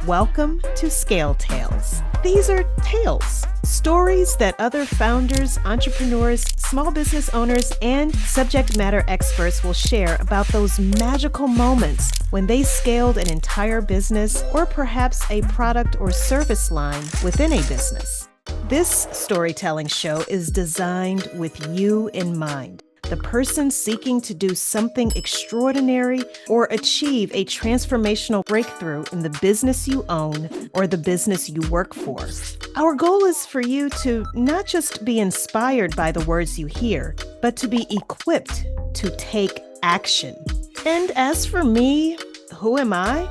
Welcome to Scale Tales. These are tales, stories that other founders, entrepreneurs, small business owners, and subject matter experts will share about those magical moments when they scaled an entire business or perhaps a product or service line within a business. This storytelling show is designed with you in mind. The person seeking to do something extraordinary or achieve a transformational breakthrough in the business you own or the business you work for. Our goal is for you to not just be inspired by the words you hear, but to be equipped to take action. And as for me, who am I?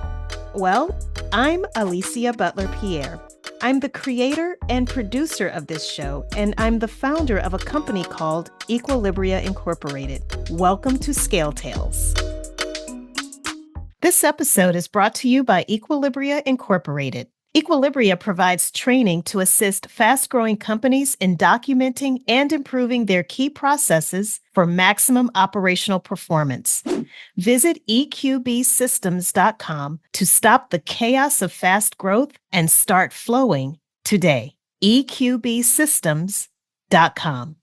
Well, I'm Alicia Butler-Pierre. I'm the creator and producer of this show, and I'm the founder of a company called Equilibria Incorporated. Welcome to Scale Tales. This episode is brought to you by Equilibria Incorporated. Equilibria provides training to assist fast-growing companies in documenting and improving their key processes for maximum operational performance. Visit eqbsystems.com to stop the chaos of fast growth and start flowing today. eqbsystems.com.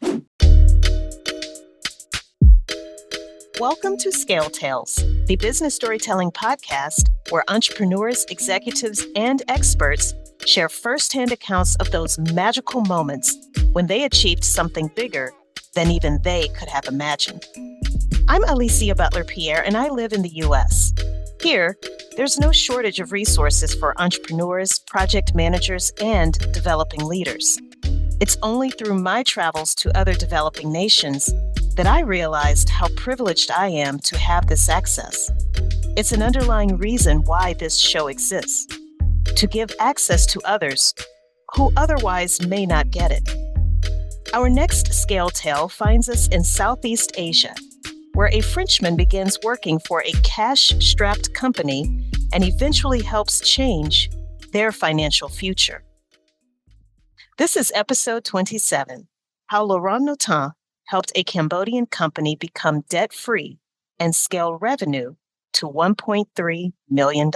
Welcome to Scale Tales, the business storytelling podcast where entrepreneurs, executives, and experts share firsthand accounts of those magical moments when they achieved something bigger than even they could have imagined. I'm Alicia Butler-Pierre, and I live in the U.S. Here, there's no shortage of resources for entrepreneurs, project managers, and developing leaders. It's only through my travels to other developing nations that I realized how privileged I am to have this access. It's an underlying reason why this show exists, to give access to others who otherwise may not get it. Our next scale tale finds us in Southeast Asia, where a Frenchman begins working for a cash-strapped company and eventually helps change their financial future. This is episode 27, How Laurent Notin helped a Cambodian company become debt-free and scale revenue to $1.3 million.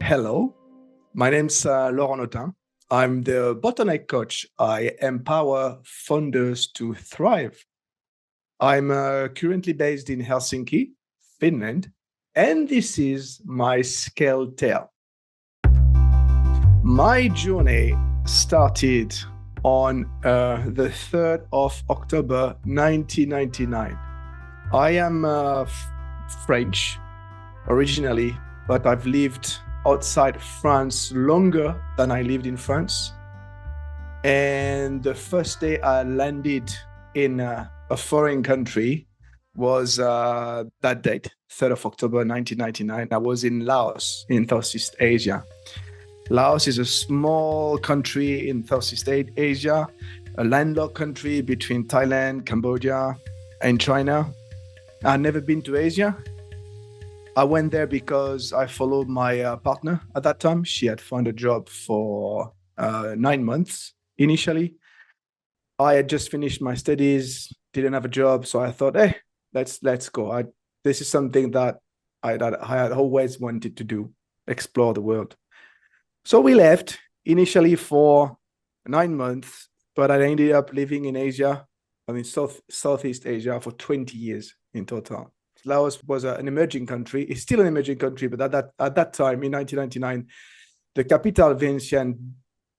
Hello, my name's Laurent Notin. I'm the Bottleneck Coach. I empower founders to thrive. I'm currently based in Helsinki, Finland, and this is my scale tale. My journey started on the 3rd of October 1999. I am French originally, but I've lived outside France longer than I lived in France. And the first day I landed in a foreign country was that date, 3rd of October 1999. I was in Laos in Southeast Asia. Laos is a small country in Southeast Asia, a landlocked country between Thailand, Cambodia, and China. I'd never been to Asia. I went there because I followed my partner at that time. She had found a job for 9 months initially. I had just finished my studies, didn't have a job, so I thought, hey, let's go. This is something that I had always wanted to do, explore the world. So we left initially for 9 months, but I ended up living in Asia, Southeast Asia for 20 years in total. Laos was an emerging country. It's still an emerging country, but at that time in 1999, the capital, Vientiane,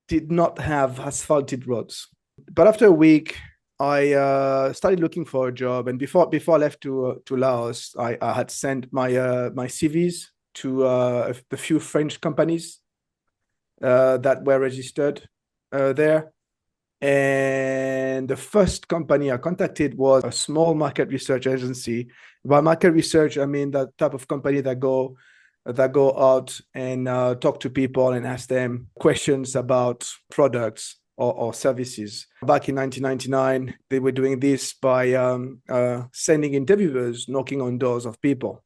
did not have asphalted roads. But after a week, I started looking for a job. And before I left to Laos, I had sent my CVs to a few French companies that were registered there. And the first company I contacted was a small market research agency. By market research, I mean that type of company that go out and talk to people and ask them questions about products or services. Back in 1999, they were doing this by sending interviewers knocking on doors of people.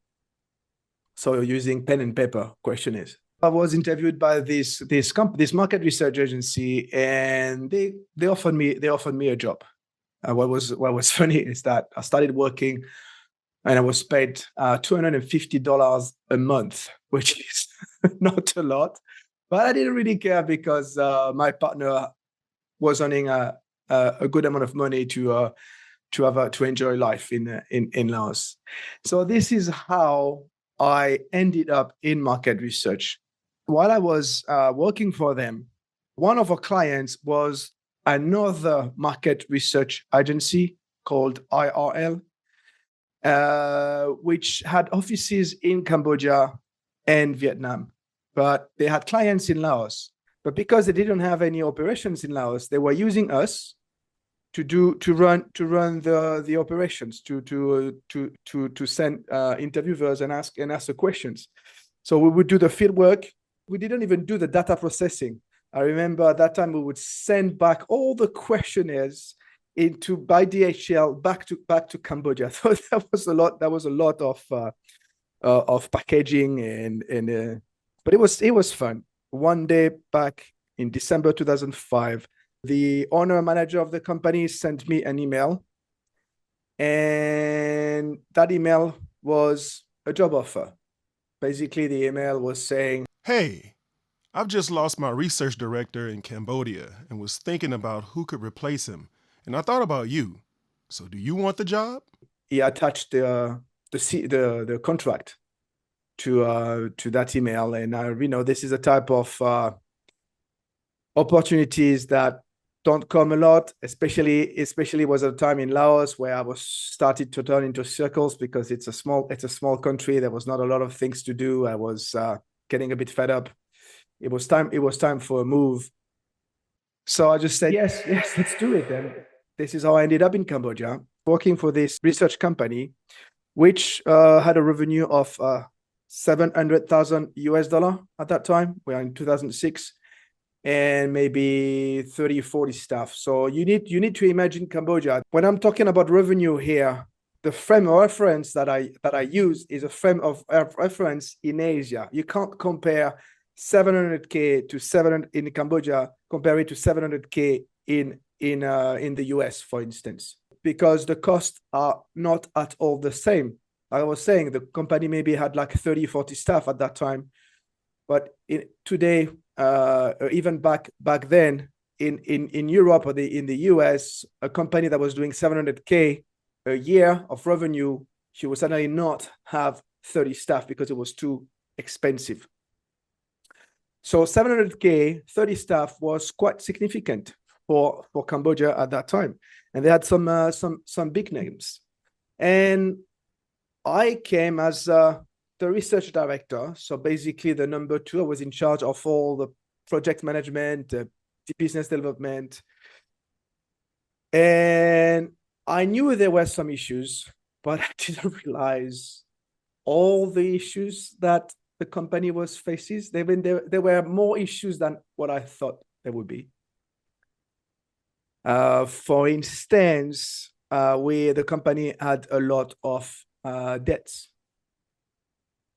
So using pen and paper questionnaires. I was interviewed by this market research agency, and they offered me a job. What was funny is that I started working and I was paid $250 a month, which is not a lot, but I didn't really care because my partner was earning a good amount of money to enjoy life in Laos. So this is how I ended up in market research. While I was working for them, one of our clients was another market research agency called IRL, which had offices in Cambodia and Vietnam, but they had clients in Laos. But because they didn't have any operations in Laos, they were using us to run the operations, to send interviewers and ask the questions. So we would do the field work. We didn't even do the data processing. I remember at that time we would send back all the questionnaires by DHL back to Cambodia. So that was a lot. That was a lot of packaging but it was fun. One day back in December 2005, the owner manager of the company sent me an email, and that email was a job offer. Basically, the email was saying, "Hey, I've just lost my research director in Cambodia and was thinking about who could replace him. And I thought about you. So do you want the job?" He attached the contract to that email, and this is a type of opportunities that don't come a lot, especially was a time in Laos where I was started to turn into circles because it's a small country. There was not a lot of things to do. I was getting a bit fed up. It was time for a move. So I just said, yes, let's do it. And this is how I ended up in Cambodia, working for this research company, which had a revenue of $700,000 at that time. We are in 2006. And maybe 30, 40 staff. So you need to imagine Cambodia. When I'm talking about revenue here, the frame of reference that I use is a frame of reference in Asia. You can't compare 700K to 700 in Cambodia, compare it to 700K in the US, for instance, because the costs are not at all the same. Like I was saying, the company maybe had like 30, 40 staff at that time, but today, even back then in Europe or in the US, a company that was doing 700K a year of revenue, she would certainly not have 30 staff because it was too expensive. So 700K, 30 staff was quite significant for Cambodia at that time, and they had some big names. And I came as the research director, so basically the number 2. I was in charge of all the project management, the business development, and I knew there were some issues, but I didn't realize all the issues that the company was facing. There were more issues than what I thought there would be. For instance, the company had a lot of debts.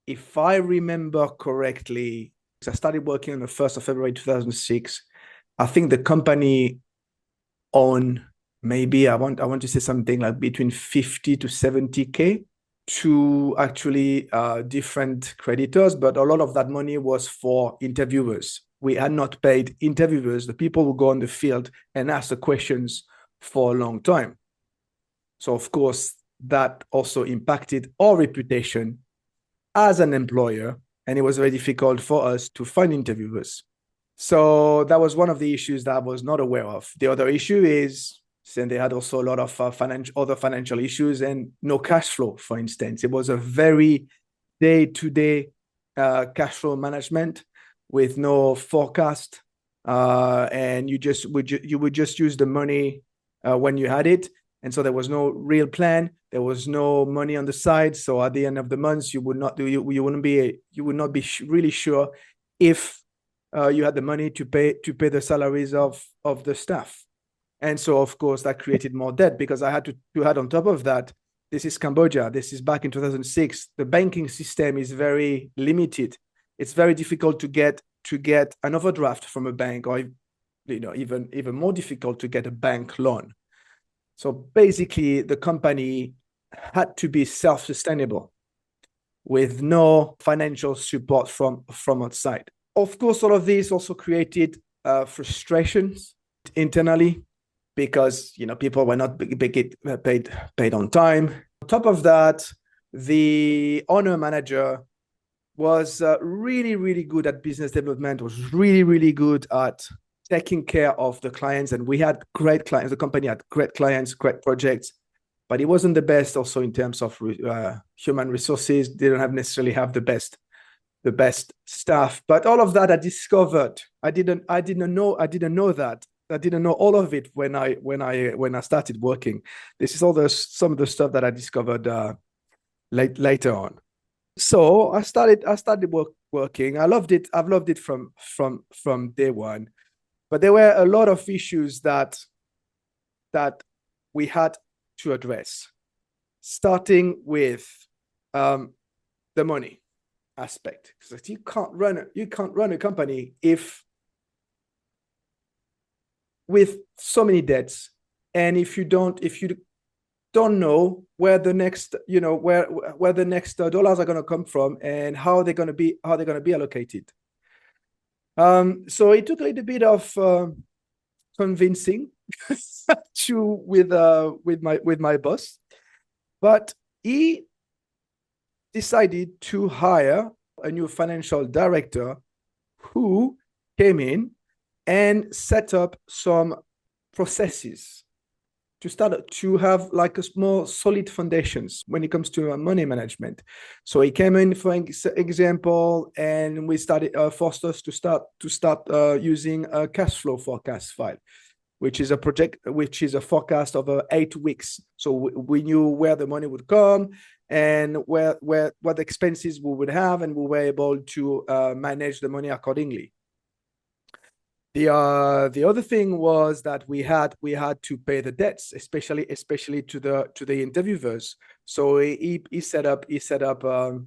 If I remember correctly, I started working on the 1st of February 2006. I think the company owned maybe, I want to say something like between 50 to 70K to actually different creditors, but a lot of that money was for interviewers. We had not paid interviewers, the people who go on the field and ask the questions for a long time. So of course, that also impacted our reputation as an employer, and it was very difficult for us to find interviewers. So that was one of the issues that I was not aware of. The other issue is, and they had also a lot of other financial issues and no cash flow, for instance. It was a very day-to-day cash flow management with no forecast, and you would just use the money when you had it. And so there was no real plan. There was no money on the side. So at the end of the month, you would not be really sure if you had the money to pay the salaries of the staff. And so, of course, that created more debt because I had to add on top of that. This is Cambodia. This is back in 2006. The banking system is very limited. It's very difficult to get an overdraft from a bank, or even more difficult to get a bank loan. So basically, the company had to be self-sustainable with no financial support from outside. Of course, all of this also created frustrations internally because people were not paid on time. On top of that, the owner manager was really, really good at business development, was really, really good at taking care of the clients. And we had great clients. The company had great clients, great projects, but it wasn't the best also in terms of human resources. Didn't necessarily have the best staff. But all of that I discovered. I didn't know that. I didn't know all of it when I started working. This is some of the stuff that I discovered later on. So I started working. I loved it. I've loved it from day one. But there were a lot of issues that we had to address, starting with the money aspect. Because you can't run a company with so many debts, and if you don't know where the next where the next dollars are going to come from and how they're going to be allocated. So it took a little bit of convincing with my boss, but he decided to hire a new financial director who came in and set up some processes to have like a more solid foundations when it comes to money management. So he came in, for example, and we forced us to start using a cash flow forecast file, which is a forecast over 8 weeks. So we knew where the money would come and what expenses we would have, and we were able to manage the money accordingly. The other thing was that we had to pay the debts, especially to the interviewers. So he set up a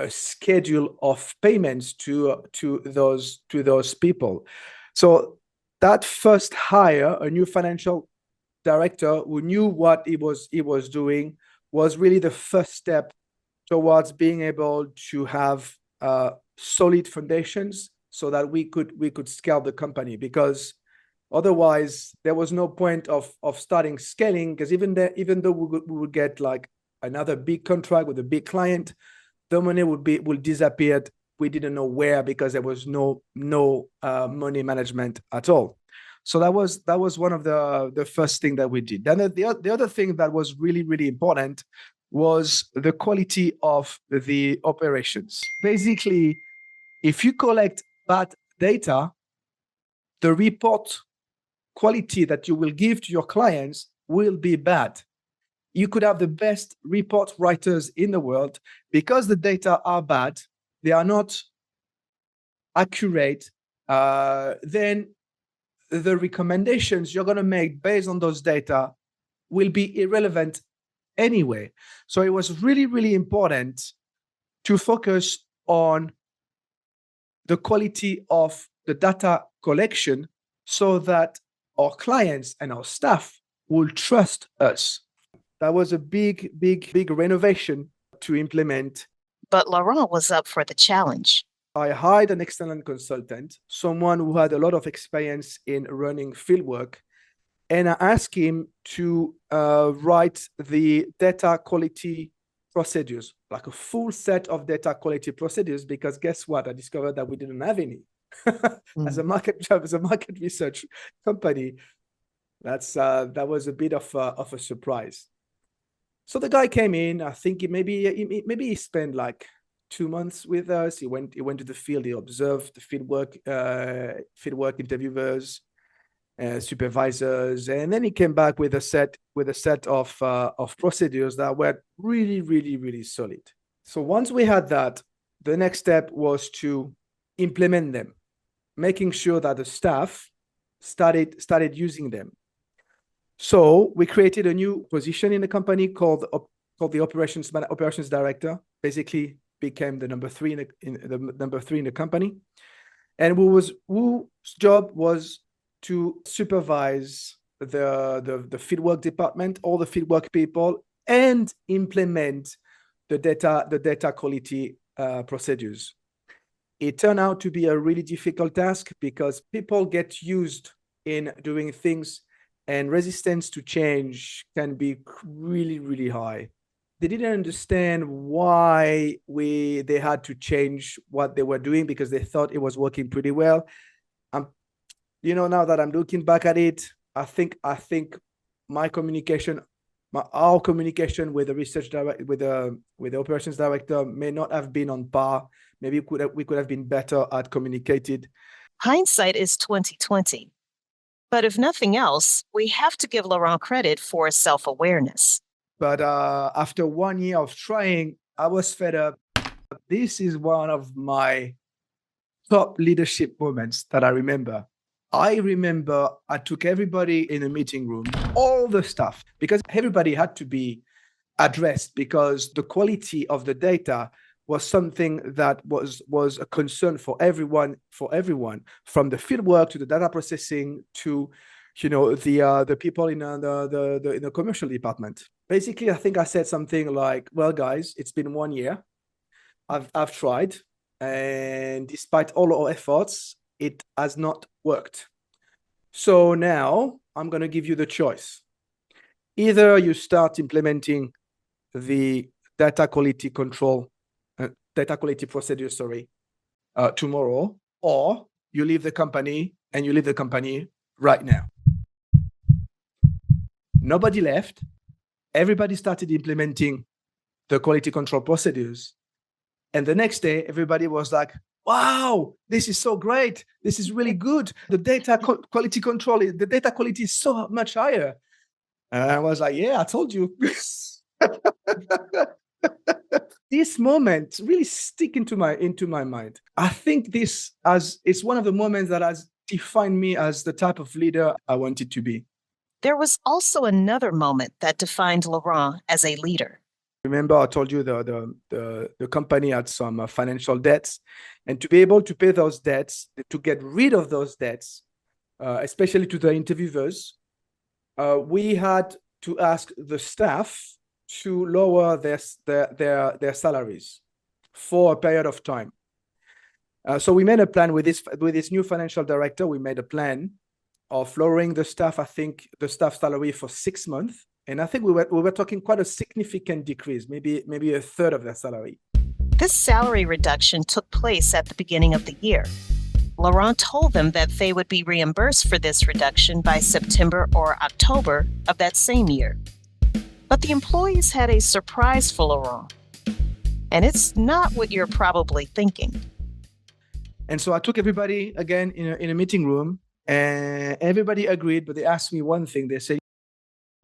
schedule of payments to those people. So that first hire, a new financial director who knew what he was doing, was really the first step towards being able to have solid foundations, so that we could scale the company, because otherwise there was no point of starting scaling, because even though we would get like another big contract with a big client, the money would disappear. We didn't know where, because there was no money management at all. So that was one of the first thing that we did. Then the other thing that was really, really important was the quality of the operations. Basically, if you collect bad data, the report quality that you will give to your clients will be bad. You could have the best report writers in the world, because the data are bad, they are not accurate, then the recommendations you're going to make based on those data will be irrelevant anyway. So it was really, really important to focus on the quality of the data collection, so that our clients and our staff will trust us. That was a big renovation to implement. But Laurent was up for the challenge. I hired an external consultant, someone who had a lot of experience in running fieldwork, and I asked him to write the data quality procedures, like a full set of data quality procedures, because guess what? I discovered that we didn't have any. As a market research company, that was a bit of a surprise. So the guy came in. I think maybe he spent like 2 months with us. He went to the field. He observed the fieldwork interviewers, supervisors, and then he came back with a set of procedures that were really, really, really solid. So once we had that, the next step was to implement them, making sure that the staff started using them. So we created a new position in the company called the operations director. Basically, became the number 3 in the company, and whose job was to supervise the fieldwork department, all the fieldwork people, and implement the data quality procedures. It turned out to be a really difficult task because people get used in doing things and resistance to change can be really, really high. They didn't understand why they had to change what they were doing because they thought it was working pretty well. Now that I'm looking back at it, I think our communication with the research director, with the operations director, may not have been on par. Maybe we could have been better at communicating. Hindsight is 2020. But if nothing else, we have to give Laurent credit for self-awareness. But after 1 year of trying, I was fed up. This is one of my top leadership moments that I remember. I remember I took everybody in a meeting room, all the stuff, because everybody had to be addressed because the quality of the data was something that was a concern for everyone, from the field work to the data processing to, the people in the commercial department. Basically, I think I said something like, well, guys, it's been 1 year. I've tried, and despite all our efforts, it has not worked. So now I'm going to give you the choice. Either you start implementing the data quality procedure, tomorrow, or you leave the company, and you leave the company right now. Nobody left. Everybody started implementing the quality control procedures. And the next day, everybody was like, wow, this is so great. This is really good. The data quality control, the data quality is so much higher. And I was like, yeah, I told you. This moment really stick into my mind. I think it's one of the moments that has defined me as the type of leader I wanted to be. There was also another moment that defined Laurent as a leader. Remember, I told you the company had some financial debts, and to be able to pay those debts, to get rid of those debts, especially to the interviewers, we had to ask the staff to lower their salaries for a period of time. So we made a plan with this new financial director. We made a plan of lowering the staff salary for 6 months. And I think we were talking quite a significant decrease, maybe a third of their salary. This salary reduction took place at the beginning of the year. Laurent told them that they would be reimbursed for this reduction by September or October of that same year. But the employees had a surprise for Laurent. And it's not what you're probably thinking. And so I took everybody again in a meeting room, and everybody agreed, but they asked me one thing. They said,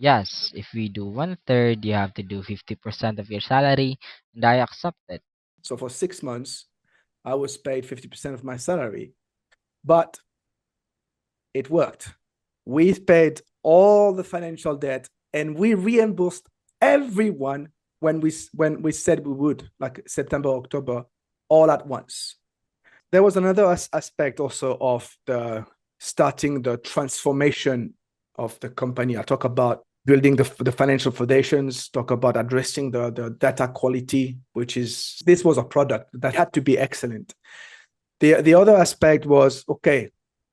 Yes, if we do 1/3, you have to do 50% of your salary, and I accept it. so for 6 months, I was paid 50% of my salary. But it worked. We paid all the financial debt, and we reimbursed everyone when we said we would, like September, October, all at once. There was another aspect also of starting the transformation of the company. I talk about building the financial foundations, talk about addressing the data quality, this was a product that had to be excellent. The other aspect was, okay,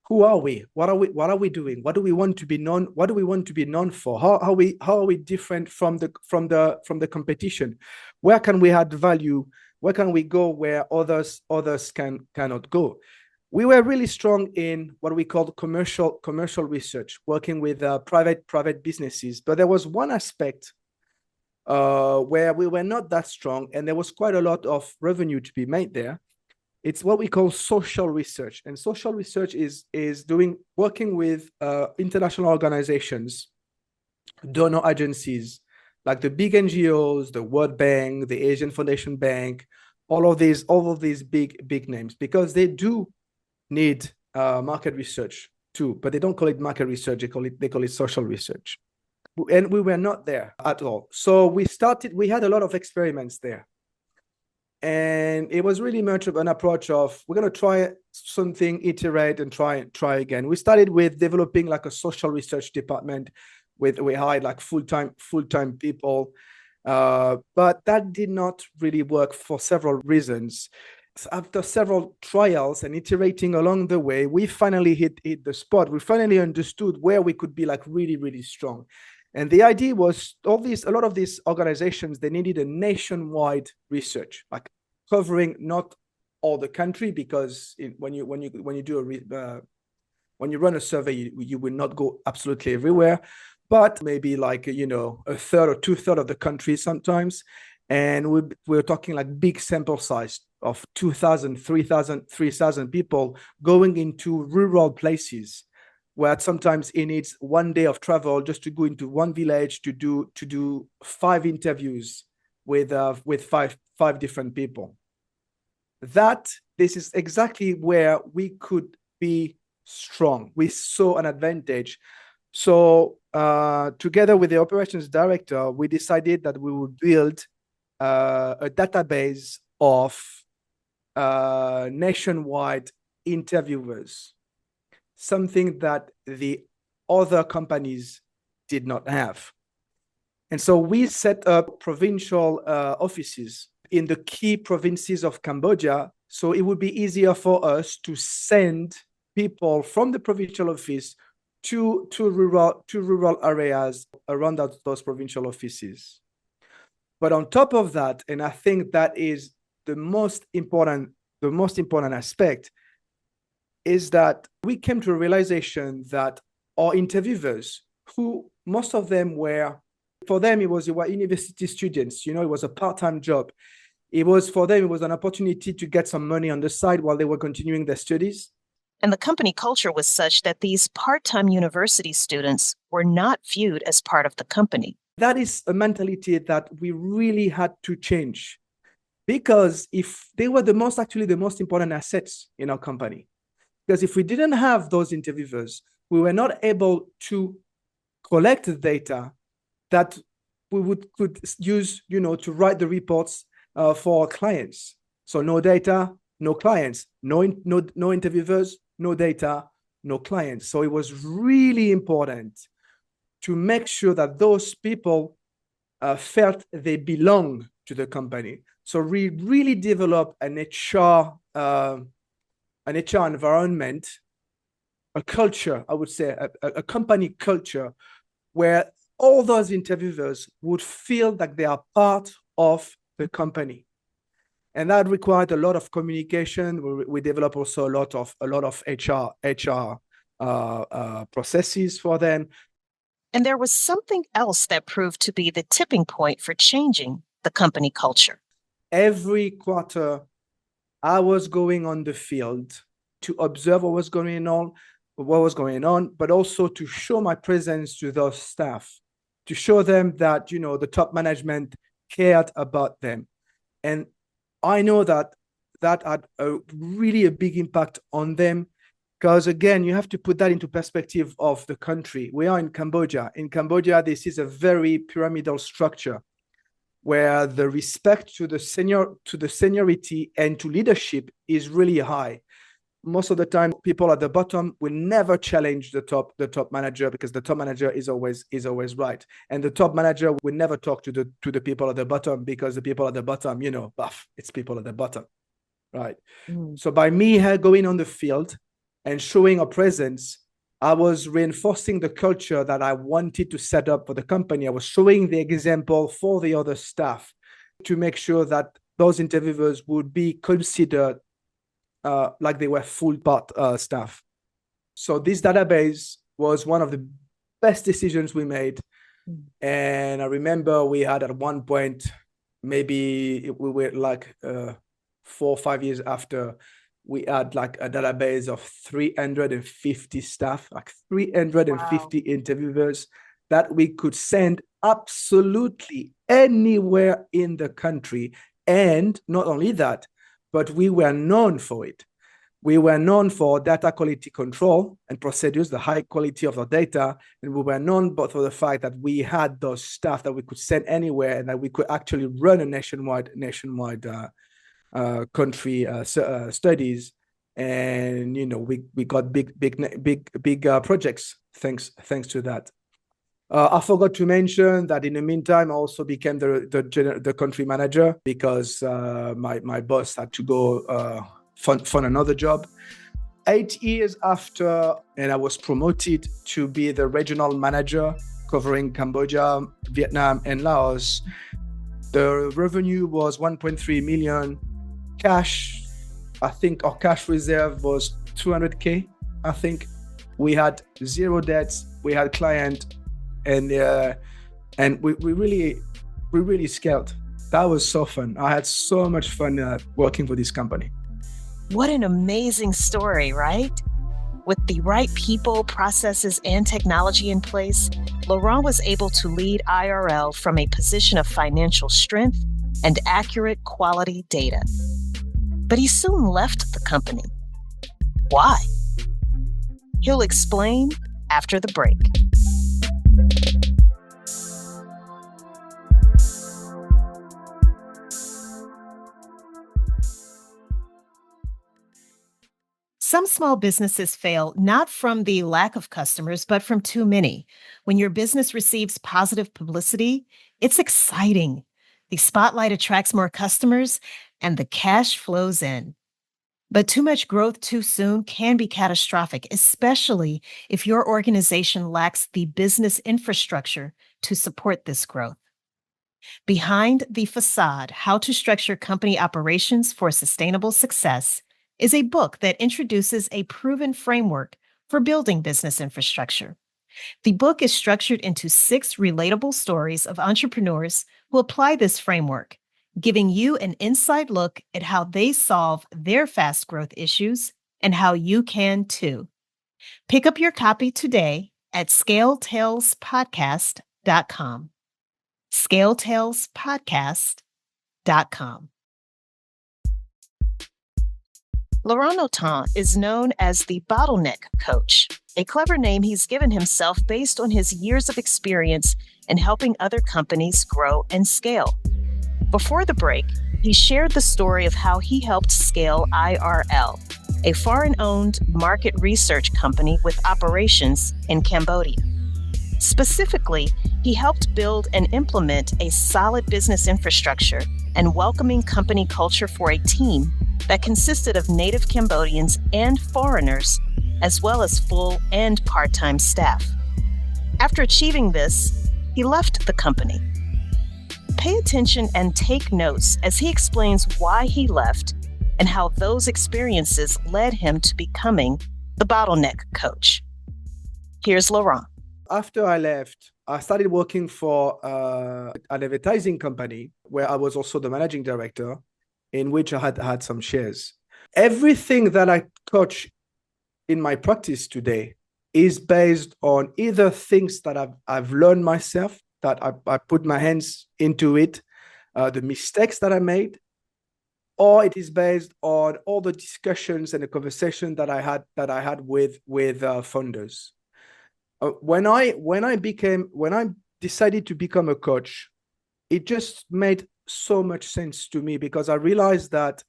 who are we? What are we doing? What do we want to be known? What do we want to be known for? How are we different from the competition? Where can we add value? Where can we go where others cannot go? We were really strong in what we called commercial research, working with private businesses. But there was one aspect where we were not that strong, and there was quite a lot of revenue to be made there. It's what we call social research. And social research is working with international organizations, donor agencies, like the big NGOs, the World Bank, the Asian Foundation Bank, all of these big names, because they do need market research too, but they don't call it market research, they call it social research. And we were not there at all. So we had a lot of experiments there. And it was really much of an approach of, we're going to try something, iterate, and try again. We started with developing like a social research department. We hired like full-time people. But that did not really work for several reasons. After several trials and iterating along the way, we finally hit the spot. We finally understood where we could be like really, really strong. And the idea was a lot of these organizations, they needed a nationwide research, like covering not all the country, because when you run a survey, you will not go absolutely everywhere, but maybe like, a third or two-thirds of the country sometimes. And we're talking like big sample size of 2,000, 3,000 people going into rural places where sometimes it needs 1 day of travel just to go into one village to do 5 interviews with five different people. This is exactly where we could be strong. We saw an advantage. So together with the operations director, we decided that we would build a database of nationwide interviewers, something that the other companies did not have. And so we set up provincial offices in the key provinces of Cambodia, so it would be easier for us to send people from the provincial office to rural areas around those provincial offices. But on top of that, and I think that is the most important aspect, is that we came to a realization that our interviewers, who most of them were, for them, it was university students, it was a part-time job. It was an opportunity to get some money on the side while they were continuing their studies. And the company culture was such that these part-time university students were not viewed as part of the company. That is a mentality that we really had to change, because if they were the most important assets in our company, because if we didn't have those interviewers, we were not able to collect the data that we could use, to write the reports for our clients. So no data, no clients, no interviewers, no data, no clients. So it was really important to make sure that those people felt they belong to the company. So we really developed an HR environment, a culture, I would say, a company culture, where all those interviewers would feel that they are part of the company. And that required a lot of communication. We developed also a lot of HR processes for them. And there was something else that proved to be the tipping point for changing the company culture. Every quarter, I was going on the field to observe what was going on, but also to show my presence to those staff, to show them that, the top management cared about them. And I know that had really a big impact on them, because again, you have to put that into perspective of the country. We are in Cambodia. In Cambodia, this is a very pyramidal structure where the respect to the seniority and to leadership is really high. Most of the time, people at the bottom will never challenge the top manager, because the top manager is always right, and the top manager will never talk to the people at the bottom, because the people at the bottom, it's people at the bottom, right? So by me going on the field and showing a presence, I was reinforcing the culture that I wanted to set up for the company. I was showing the example for the other staff to make sure that those interviewers would be considered like they were full-part staff. So this database was one of the best decisions we made. And I remember we had at one point, maybe we were like 4 or 5 years after, we had like a database of 350 staff, like 350 interviewers that we could send absolutely anywhere in the country. And not only that, but we were known for it. We were known for data quality control and procedures, the high quality of the data. And we were known but for the fact that we had those staff that we could send anywhere, and that we could actually run a nationwide country studies. And, we got big projects thanks to that. I forgot to mention that in the meantime, I also became the country manager because my boss had to go find another job. 8 years after, and I was promoted to be the regional manager covering Cambodia, Vietnam, and Laos. The revenue was 1.3 million. Cash, I think our cash reserve was 200K. I think we had zero debts. We had client, and we really scaled. That was so fun. I had so much fun working for this company. What an amazing story, right? With the right people, processes, and technology in place, Laurent was able to lead IRL from a position of financial strength and accurate quality data. But he soon left the company. Why? He'll explain after the break. Some small businesses fail not from the lack of customers, but from too many. When your business receives positive publicity, it's exciting. The spotlight attracts more customers and the cash flows in. But too much growth too soon can be catastrophic, especially if your organization lacks the business infrastructure to support this growth. Behind the Facade: How to Structure Company Operations for Sustainable Success is a book that introduces a proven framework for building business infrastructure. The book is structured into 6 relatable stories of entrepreneurs who apply this framework, giving you an inside look at how they solve their fast growth issues and how you can too. Pick up your copy today at scaletailspodcast.com. scaletailspodcast.com. Laurent Notin is known as the Bottleneck Coach, a clever name he's given himself based on his years of experience in helping other companies grow and scale. Before the break, he shared the story of how he helped scale IRL, a foreign-owned market research company with operations in Cambodia. Specifically, he helped build and implement a solid business infrastructure and welcoming company culture for a team that consisted of native Cambodians and foreigners, as well as full and part-time staff. After achieving this, he left the company. Pay attention and take notes as he explains why he left and how those experiences led him to becoming the Bottleneck Coach. Here's Laurent. After I left, I started working for an advertising company where I was also the managing director, in which I had some shares. Everything that I coach in my practice today is based on either things that I've learned myself, that I put my hands into it, the mistakes that I made, or it is based on all the discussions and the conversation that I had with founders. When I decided to become a coach, it just made so much sense to me because I realized that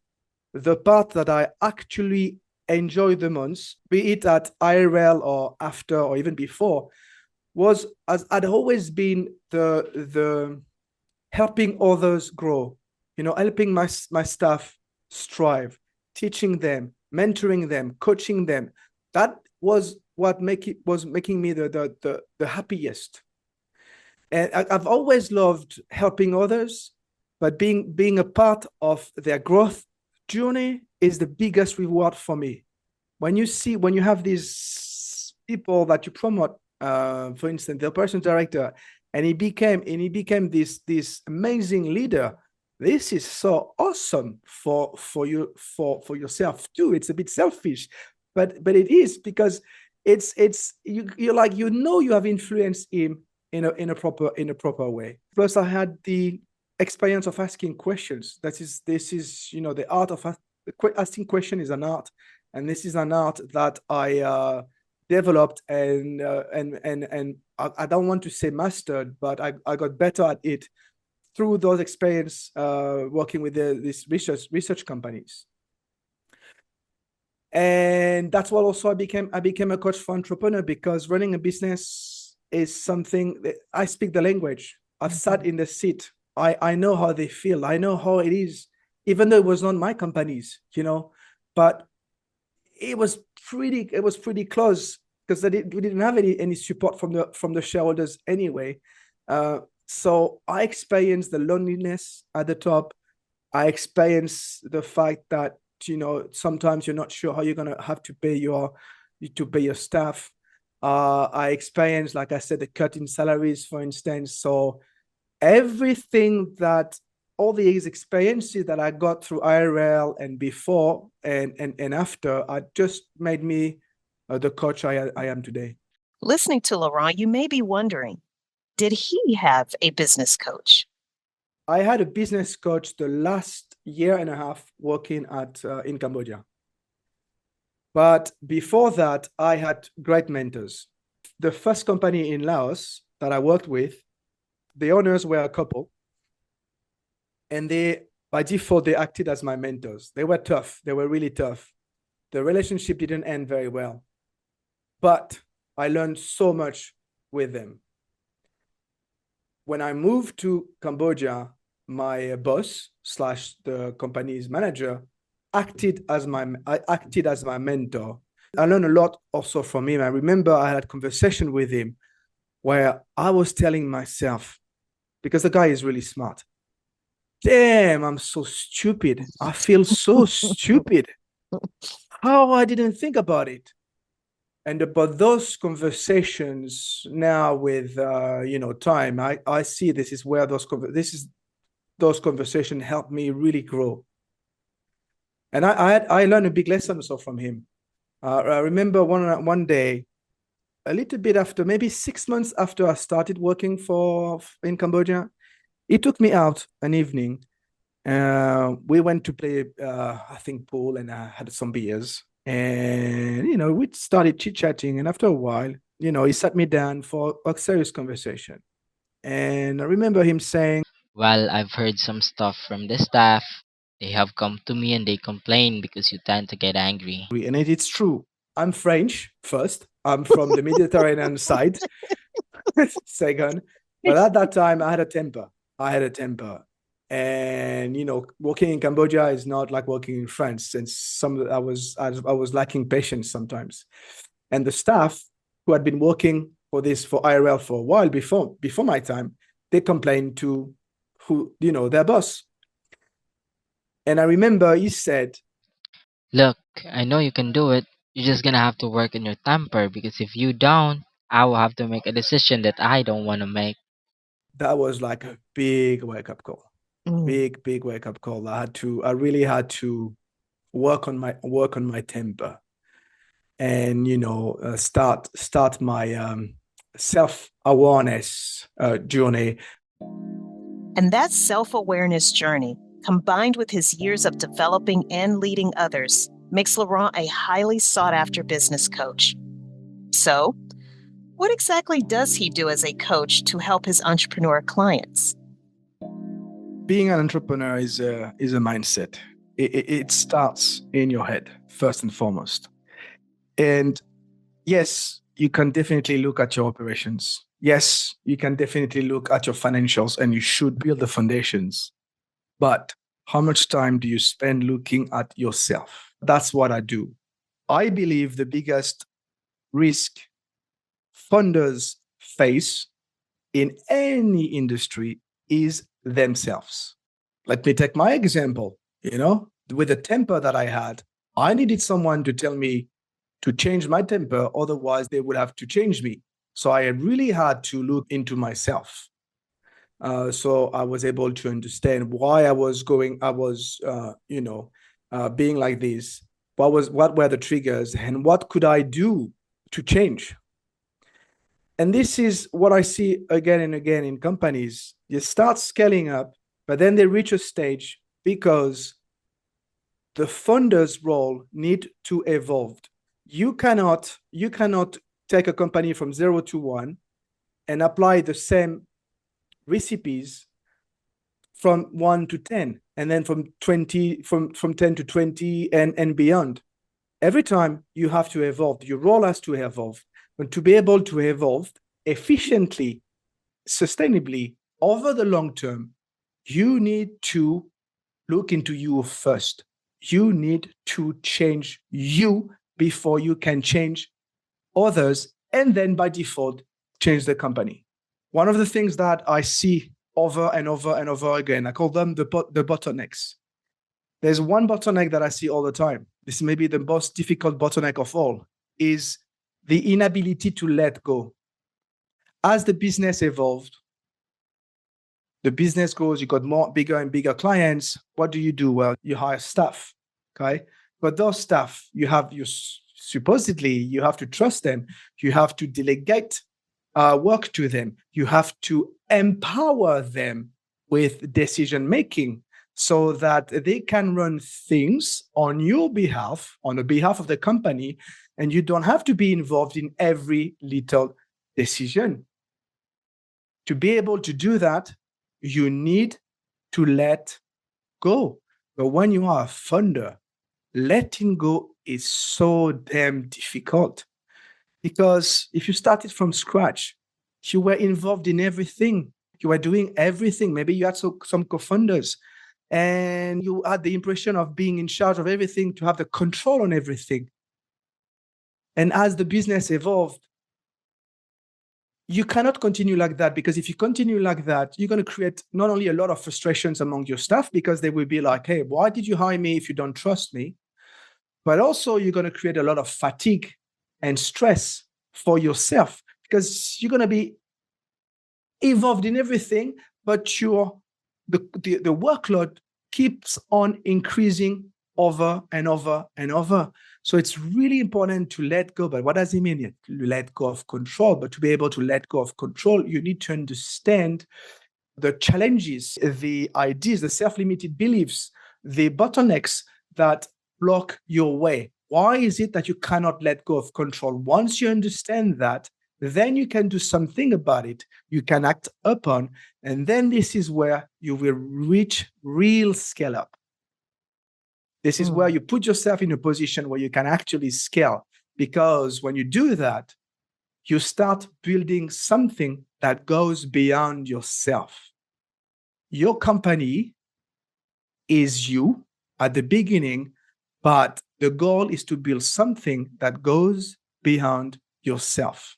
the part that I actually enjoy the most, be it at IRL or after or even before, was as I'd always been the helping others grow, helping my staff strive, teaching them, mentoring them, coaching them. That was what was making me the happiest. And I've always loved helping others, but being a part of their growth journey is the biggest reward for me. When you have these people that you promote, for instance, the operations director, and he became this amazing leader. This is so awesome for yourself too. It's a bit selfish, but it is because it's you're like you have influenced him in a proper way. Plus, I had the experience of asking questions. This is the art of asking question is an art, and this is an art that I developed and I don't want to say mastered, but I got better at it through those experience working with these research companies. And that's what also I became a coach for entrepreneur, because running a business is something that I speak the language. I've sat in the seat. I know how they feel. I know how it is, even though it was not my companies, but it was pretty close because we didn't have any support from the shareholders anyway. So I experienced the loneliness at the top. I experienced the fact that sometimes you're not sure how you're gonna have to pay your staff. I experienced, like I said, the cut in salaries, for instance. So everything that all these experiences that I got through IRL and before and after just made me the coach I am today. Listening to Laurent, you may be wondering, did he have a business coach? I had a business coach the last year and a half working in Cambodia. But before that, I had great mentors. The first company in Laos that I worked with, the owners were a couple. And by default, they acted as my mentors. They were tough. They were really tough. The relationship didn't end very well. But I learned so much with them. When I moved to Cambodia, my boss / the company's manager acted as my mentor. I learned a lot also from him. I remember I had a conversation with him where I was telling myself, because the guy is really smart, damn, I'm so stupid. I feel so stupid. How I didn't think about it. And about those conversations now with time, I see this is where those conversations helped me really grow. And I learned a big lesson also from him. I remember one day, a little bit after, maybe 6 months after I started working in Cambodia, he took me out an evening. We went to play, I think, pool, and I had some beers. And, we started chit-chatting. And after a while, he sat me down for a serious conversation. And I remember him saying, Well, I've heard some stuff from the staff. They have come to me and they complain because you tend to get angry. and it's true. I'm French, first. I'm from the Mediterranean side, second. But at that time, I had a temper. And working in Cambodia is not like working in France. And I was lacking patience sometimes. And the staff who had been working for IRL for a while before my time, they complained to their boss. And I remember he said, Look, I know you can do it. You're just gonna have to work on your temper because if you don't, I will have to make a decision that I don't want to make. that was like a big wake-up call. Big wake-up call. I really had to work on my temper and start my self-awareness journey. And that self-awareness journey, combined with his years of developing and leading others, makes Laurent a highly sought-after business coach. So, what exactly does he do as a coach to help his entrepreneur clients? Being an entrepreneur is a mindset. It starts in your head, first and foremost. And yes, you can definitely look at your operations. Yes, you can definitely look at your financials, and you should build the foundations. But how much time do you spend looking at yourself? That's what I do. I believe the biggest risk funders face in any industry is themselves. Let me take my example. With the temper that I had, I needed someone to tell me to change my temper. Otherwise, they would have to change me. So I really had to look into myself. So I was able to understand why I was being like this. What were the triggers, and what could I do to change? And this is what I see again and again in companies. You start scaling up, but then they reach a stage because the funder's role need to evolve. You cannot take a company from 0 to 1 and apply the same recipes from 1 to 10, and then from 10 to 20 and beyond. Every time you have to evolve. Your role has to evolve. But to be able to evolve, efficiently, sustainably over the long term, you need to look into you first. You need to change you before you can change others, and then by default, change the company. One of the things that I see over and over and over again, I call them the bottlenecks. There's one bottleneck that I see all the time. This may be the most difficult bottleneck of all, is the inability to let go. As the business evolved, the business grows, you got more bigger and bigger clients. What do? Well, you hire staff, okay? But those staff, supposedly you have to trust them. You have to delegate work to them. You have to empower them with decision making so that they can run things on your behalf, on the behalf of the company, and you don't have to be involved in every little decision. To be able to do that, you need to let go. But when you are a founder, letting go is so damn difficult. Because if you started from scratch, you were involved in everything. You were doing everything. Maybe you had some co-founders and you had the impression of being in charge of everything, to have the control on everything. And as the business evolved, you cannot continue like that, because if you continue like that, you're going to create not only a lot of frustrations among your staff, because they will be like, hey, why did you hire me if you don't trust me? But also you're going to create a lot of fatigue and stress for yourself, because you're going to be involved in everything, but the workload keeps on increasing over and over and over. So it's really important to let go. But what does it mean? You let go of control. But to be able to let go of control, you need to understand the challenges, the ideas, the self-limited beliefs, the bottlenecks that block your way. Why is it that you cannot let go of control? Once you understand that, then you can do something about it. You can act upon, and then this is where you will reach real scale up. This is where you put yourself in a position where you can actually scale, because when you do that, you start building something that goes beyond yourself. Your company is you at the beginning, but the goal is to build something that goes beyond yourself.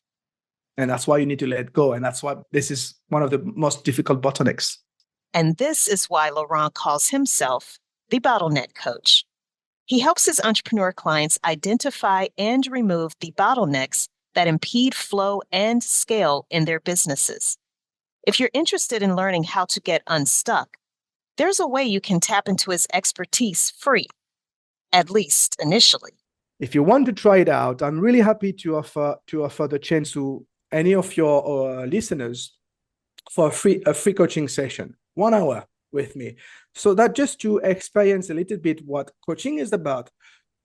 And that's why you need to let go. And that's why this is one of the most difficult bottlenecks. And this is why Laurent calls himself the Bottleneck Coach. He helps his entrepreneur clients identify and remove the bottlenecks that impede flow and scale in their businesses. If you're interested in learning how to get unstuck, there's a way you can tap into his expertise free, at least initially. If you want to try it out, I'm really happy to offer the chance to any of your listeners for a free coaching session, 1 hour with me. So that just to experience a little bit what coaching is about,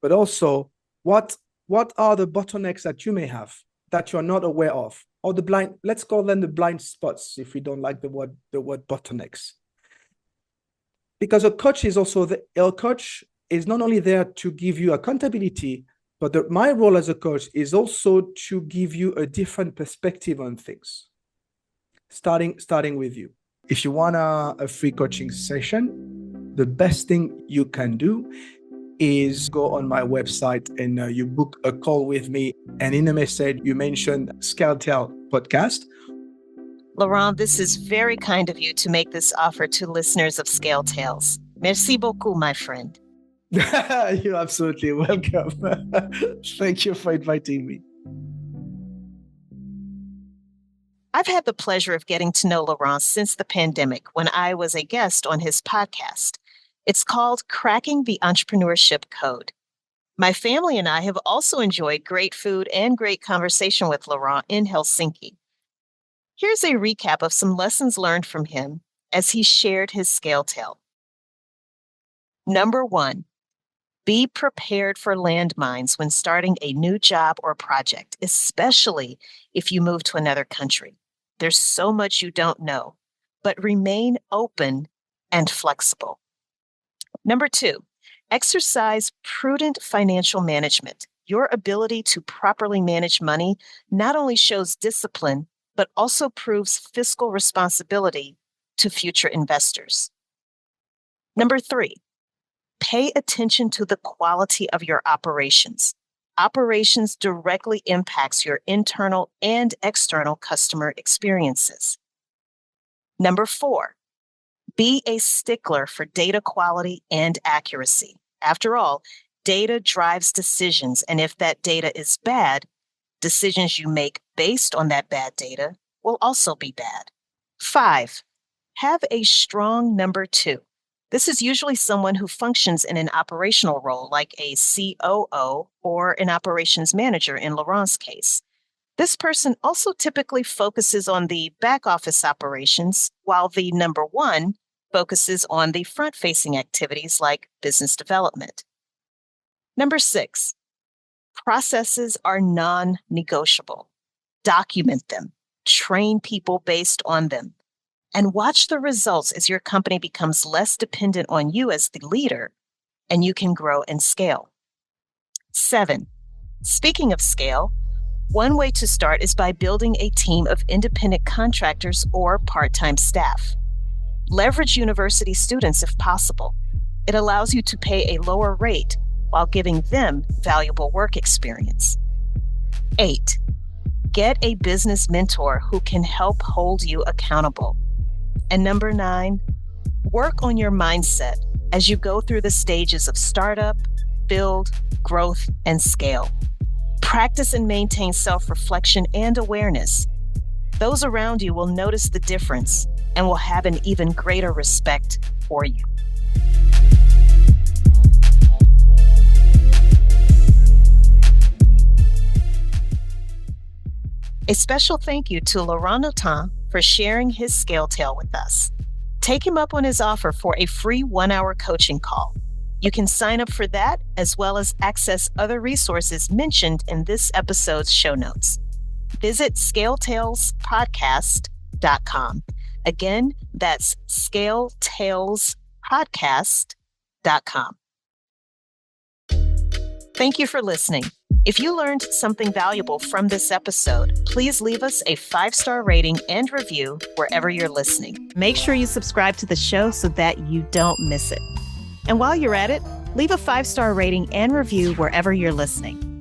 but also what are the bottlenecks that you may have that you're not aware of, or the blind, let's call them the blind spots if we don't like the word bottlenecks. Because a coach is not only there to give you accountability, but my role as a coach is also to give you a different perspective on things, starting with you. If you want a free coaching session, the best thing you can do is go on my website and you book a call with me. And in the message, you mention ScaleTale podcast. Laurent, this is very kind of you to make this offer to listeners of Scale Tales. Merci beaucoup, my friend. You're absolutely welcome. Thank you for inviting me. I've had the pleasure of getting to know Laurent since the pandemic when I was a guest on his podcast. It's called Cracking the Entrepreneurship Code. My family and I have also enjoyed great food and great conversation with Laurent in Helsinki. Here's a recap of some lessons learned from him as he shared his scale tale. Number 1, be prepared for landmines when starting a new job or project, especially if you move to another country. There's so much you don't know, but remain open and flexible. Number 2, exercise prudent financial management. Your ability to properly manage money not only shows discipline, but also proves fiscal responsibility to future investors. Number 3, pay attention to the quality of your operations. Operations directly impacts your internal and external customer experiences. Number 4, be a stickler for data quality and accuracy. After all, data drives decisions, and if that data is bad, decisions you make based on that bad data will also be bad. 5, have a strong number 2. This is usually someone who functions in an operational role like a COO or an operations manager in Laurent's case. This person also typically focuses on the back office operations, while the number 1 focuses on the front-facing activities like business development. Number 6, processes are non-negotiable. Document them, train people based on them, and watch the results as your company becomes less dependent on you as the leader and you can grow and scale. 7, speaking of scale, one way to start is by building a team of independent contractors or part-time staff. Leverage university students if possible. It allows you to pay a lower rate while giving them valuable work experience. 8, get a business mentor who can help hold you accountable. And number 9, work on your mindset as you go through the stages of startup, build, growth, and scale. Practice and maintain self-reflection and awareness. Those around you will notice the difference and will have an even greater respect for you. A special thank you to Laurent Notin for sharing his scale tale with us. Take him up on his offer for a free 1-hour coaching call. You can sign up for that as well as access other resources mentioned in this episode's show notes. Visit scaleTalesPodcast.com. Again, that's scaleTalesPodcast.com. Thank you for listening. If you learned something valuable from this episode, please leave us a 5-star rating and review wherever you're listening. Make sure you subscribe to the show so that you don't miss it. And while you're at it, leave a 5-star rating and review wherever you're listening.